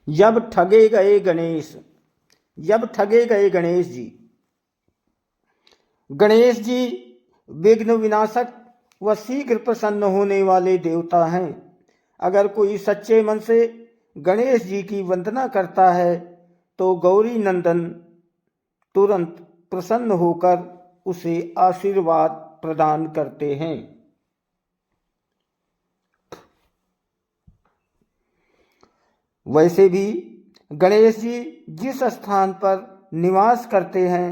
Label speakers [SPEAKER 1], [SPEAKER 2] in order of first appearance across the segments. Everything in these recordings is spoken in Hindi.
[SPEAKER 1] जब ठगे गए गणेश। जब ठगे गए गणेश जी। गणेश जी विघ्न विनाशक व शीघ्र प्रसन्न होने वाले देवता हैं। अगर कोई सच्चे मन से गणेश जी की वंदना करता है तो गौरी नंदन तुरंत प्रसन्न होकर उसे आशीर्वाद प्रदान करते हैं। वैसे भी गणेश जी जिस स्थान पर निवास करते हैं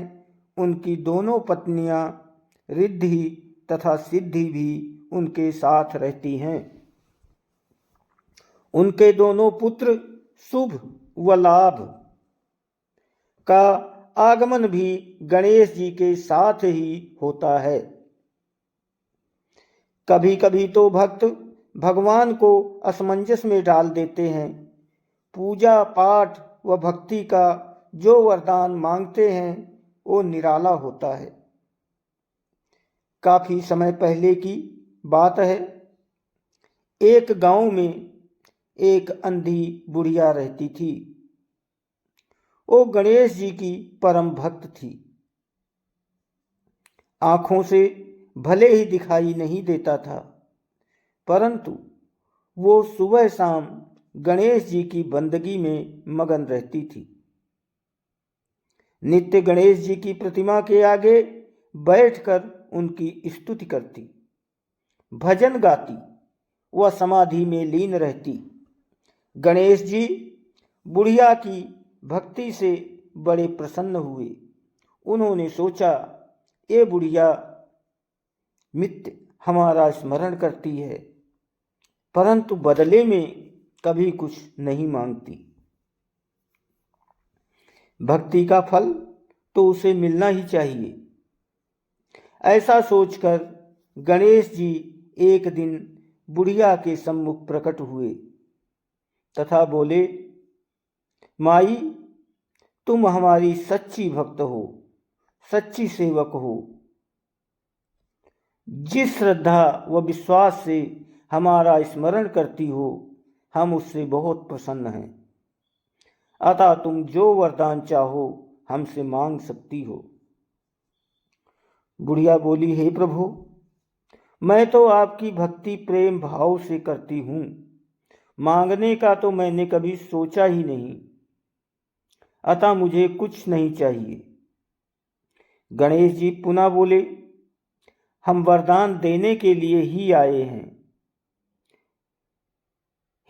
[SPEAKER 1] उनकी दोनों पत्नियां रिद्धि तथा सिद्धि भी उनके साथ रहती हैं। उनके दोनों पुत्र शुभ व लाभ का आगमन भी गणेश जी के साथ ही होता है। कभी कभी तो भक्त भगवान को असमंजस में डाल देते हैं। पूजा पाठ व भक्ति का जो वरदान मांगते हैं वो निराला होता है। काफी समय पहले की बात है। एक गांव में एक अंधी बुढ़िया रहती थी। वो गणेश जी की परम भक्त थी। आंखों से भले ही दिखाई नहीं देता था, परंतु वो सुबह शाम गणेश जी की बंदगी में मगन रहती थी। नित्य गणेश जी की प्रतिमा के आगे बैठकर उनकी स्तुति करती, भजन गाती व समाधि में लीन रहती। गणेश जी बुढ़िया की भक्ति से बड़े प्रसन्न हुए। उन्होंने सोचा, ये बुढ़िया नित्य हमारा स्मरण करती है, परंतु बदले में कभी कुछ नहीं मांगती। भक्ति का फल तो उसे मिलना ही चाहिए। ऐसा सोचकर गणेश जी एक दिन बुढ़िया के सम्मुख प्रकट हुए तथा बोले, माई, तुम हमारी सच्ची भक्त हो, सच्ची सेवक हो। जिस श्रद्धा व विश्वास से हमारा स्मरण करती हो, हम उससे बहुत प्रसन्न हैं। अतः तुम जो वरदान चाहो हमसे मांग सकती हो। बुढ़िया बोली, हे प्रभु, मैं तो आपकी भक्ति प्रेम भाव से करती हूँ। मांगने का तो मैंने कभी सोचा ही नहीं, अतः मुझे कुछ नहीं चाहिए। गणेश जी पुनः बोले, हम वरदान देने के लिए ही आए हैं।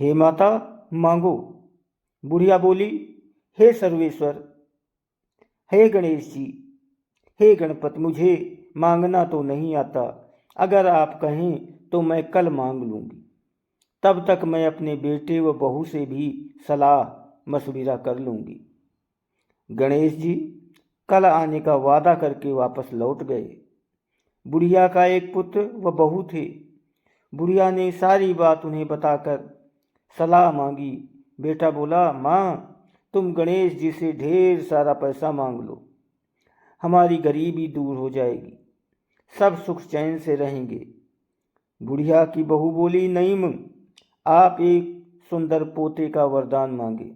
[SPEAKER 1] हे माता, मांगो। बुढ़िया बोली, हे सर्वेश्वर, हे गणेश जी, हे गणपति, मुझे मांगना तो नहीं आता। अगर आप कहें तो मैं कल मांग लूंगी। तब तक मैं अपने बेटे व बहू से भी सलाह मशविरा कर लूंगी। गणेश जी कल आने का वादा करके वापस लौट गए। बुढ़िया का एक पुत्र व बहू थे। बुढ़िया ने सारी बात उन्हें बताकर सलाह मांगी। बेटा बोला, माँ, तुम गणेश जी से ढेर सारा पैसा मांग लो, हमारी गरीबी दूर हो जाएगी, सब सुख चैन से रहेंगे। बुढ़िया की बहू बोली, नहीं, आप एक सुंदर पोते का वरदान मांगे।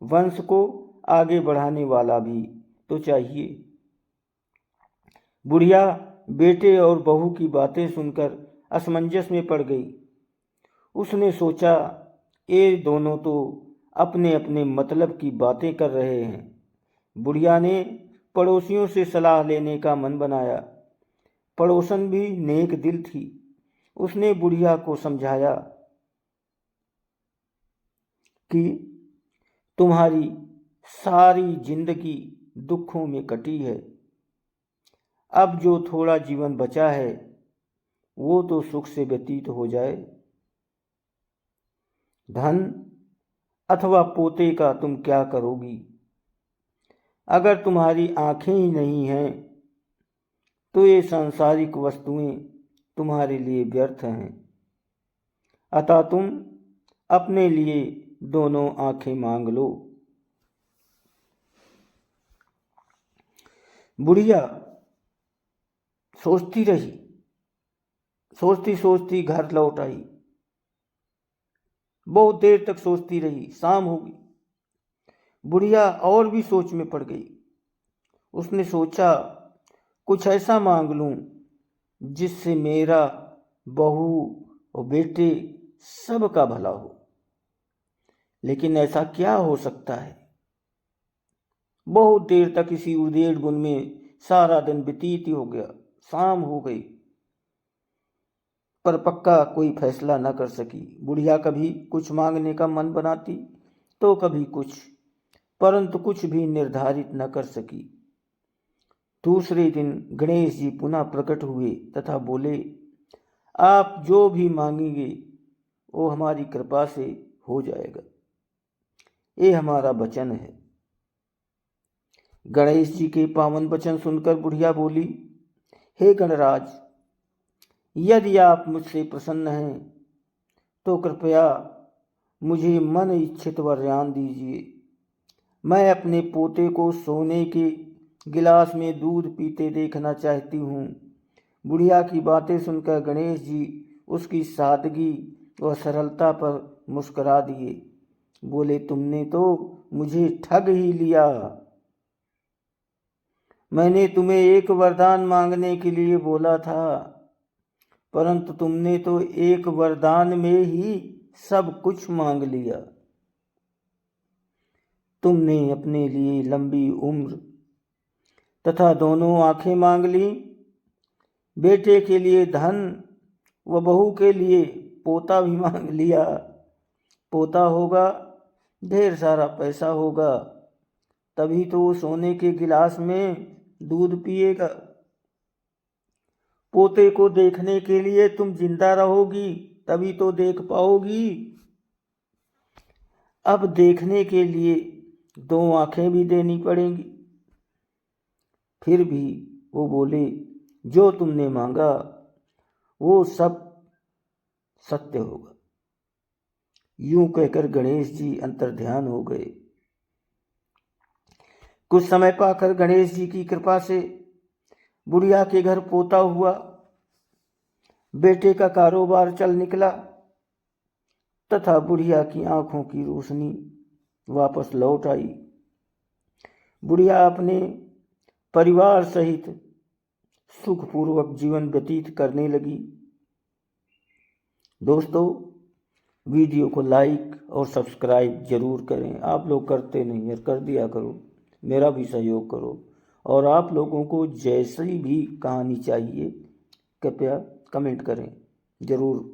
[SPEAKER 1] वंश को आगे बढ़ाने वाला भी तो चाहिए। बुढ़िया बेटे और बहू की बातें सुनकर असमंजस में पड़ गई। उसने सोचा, ये दोनों तो अपने अपने मतलब की बातें कर रहे हैं। बुढ़िया ने पड़ोसियों से सलाह लेने का मन बनाया। पड़ोसन भी नेक दिल थी। उसने बुढ़िया को समझाया कि तुम्हारी सारी जिंदगी दुखों में कटी है, अब जो थोड़ा जीवन बचा है वो तो सुख से व्यतीत हो जाए। धन अथवा पोते का तुम क्या करोगी? अगर तुम्हारी आंखें ही नहीं हैं तो ये सांसारिक वस्तुएं तुम्हारे लिए व्यर्थ हैं। अतः तुम अपने लिए दोनों आंखें मांग लो। बुढ़िया सोचती रही, सोचती सोचती घर लौट आई। बहुत देर तक सोचती रही। शाम हो गई। बुढ़िया और भी सोच में पड़ गई। उसने सोचा, कुछ ऐसा मांग लूं जिससे मेरा, बहू और बेटे सबका भला हो। लेकिन ऐसा क्या हो सकता है? बहुत देर तक इसी उधेड़ बुन में सारा दिन व्यतीत हो गया। शाम हो गई, पर पक्का कोई फैसला न कर सकी। बुढ़िया कभी कुछ मांगने का मन बनाती तो कभी कुछ, परंतु कुछ भी निर्धारित न कर सकी। दूसरे दिन गणेश जी पुनः प्रकट हुए तथा बोले, आप जो भी मांगेंगे वो हमारी कृपा से हो जाएगा, ये हमारा वचन है। गणेश जी के पावन वचन सुनकर बुढ़िया बोली, हे गणराज, यदि आप मुझसे प्रसन्न हैं तो कृपया मुझे मन इच्छित वरदान दीजिए। मैं अपने पोते को सोने के गिलास में दूध पीते देखना चाहती हूँ। बुढ़िया की बातें सुनकर गणेश जी उसकी सादगी और सरलता पर मुस्कुरा दिए। बोले, तुमने तो मुझे ठग ही लिया। मैंने तुम्हें एक वरदान मांगने के लिए बोला था, परंतु तुमने तो एक वरदान में ही सब कुछ मांग लिया। तुमने अपने लिए लंबी उम्र तथा दोनों आंखें मांग ली, बेटे के लिए धन व बहू के लिए पोता भी मांग लिया। पोता होगा, ढेर सारा पैसा होगा, तभी तो वो सोने के गिलास में दूध पिएगा। पोते को देखने के लिए तुम जिंदा रहोगी, तभी तो देख पाओगी। अब देखने के लिए दो आंखें भी देनी पड़ेंगी। फिर भी वो बोले, जो तुमने मांगा वो सब सत्य होगा। यूं कहकर गणेश जी अंतर्ध्यान हो गए। कुछ समय पाकर गणेश जी की कृपा से बुढ़िया के घर पोता हुआ, बेटे का कारोबार चल निकला तथा बुढ़िया की आंखों की रोशनी वापस लौट आई। बुढ़िया अपने परिवार सहित सुखपूर्वक जीवन व्यतीत करने लगी। दोस्तों, वीडियो को लाइक और सब्सक्राइब जरूर करें। आप लोग करते नहीं है, कर दिया करो, मेरा भी सहयोग करो। और आप लोगों को जैसी भी कहानी चाहिए कृपया कमेंट करें जरूर।